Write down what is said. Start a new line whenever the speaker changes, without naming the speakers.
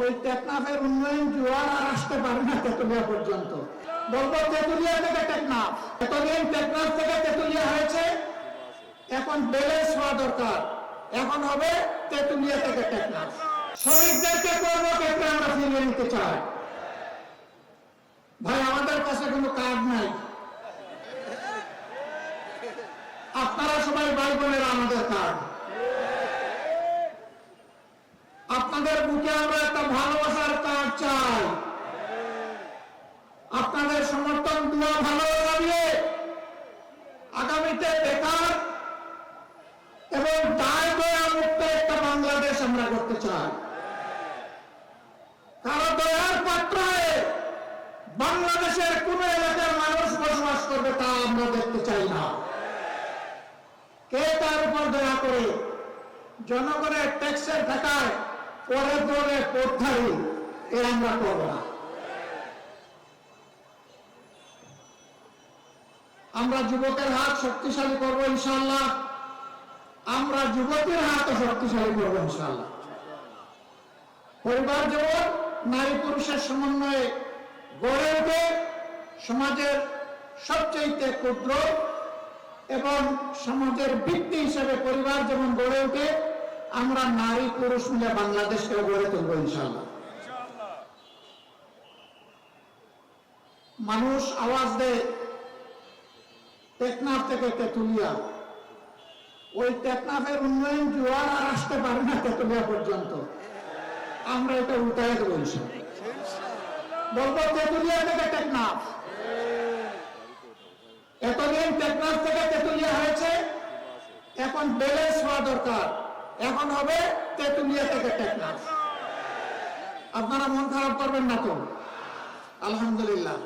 ওই টেকনাফের উন্নয়ন জোয়ার আর আসতে পারে না তেতুলিয়া পর্যন্ত। বলবো তেতুলিয়া থেকে টেকনাফ, এতদিন টেকনাফ থেকে তেতুলিয়া হয়েছে, এখন ব্যালেন্স হওয়া দরকার। এখন হবে তেতুলিয়া থেকে টেকনাফ। শ্রমিকদেরকে কর্মক্ষেত্রে আমরা ফিরিয়ে নিতে চাই। ভাই, আমাদের কাছে কোনো কার্ড নাই, আপনারা সবাই ভাই বোনেরা আমাদের কার্ড। আপনাদের বুকে আমরা একটা ভালোবাসার কার্ড চাই। আপনাদের সমর্থন দোয়া ভালো লাগবে। আগামীতে বেকার এবং দায় দয়া মুক্ত একটা বাংলাদেশ আমরা করতে চাই। কারো দয়ার পাত্রায় বাংলাদেশের কোন এলাকার মানুষ বসবাস করবে তা আমরা দেখতে চাই না। কে তার উপর দয়া করে জনগণের ট্যাক্সের টাকায় পরে দৌড়ে পড়থারি, এ আমরা করব না। আমরা যুবকের হাত শক্তিশালী করবো ইনশাআল্লাহ। আমরা যুবকের হাত শক্তিশালী করবো ইনশাআল্লাহ। পরিবার জীবন নারী পুরুষের সমন্বয়ে গড়ে উঠে সমাজের সবচেয়ে ক্ষুদ্র এবং সমাজের ভিত্তি হিসেবে পরিবার যেমন গড়ে উঠে, আমরা নারী পুরুষ মিলে বাংলাদেশকে গড়ে তুলব ইনশাআল্লাহ। মানুষ আওয়াজ দেয় টেকনাফ থেকে তেতুলিয়া, ওই টেকনাফের উন্নয়ন জোয়ার আর আসতে পারে না তেতুলিয়া পর্যন্ত। আমরা এটা উল্টাই দেবো ইনশাআল্লাহ। বলবো তেতুলিয়া থেকে টেকনাফ, এতদিন টেকনাফ থেকে তেতুলিয়া হয়েছে, এখন ব্যালেন্স হওয়া দরকার। এখন হবে তেতুলিয়া থেকে টেকনাফ। আপনারা মন খারাপ করবেন না তো? আলহামদুলিল্লাহ।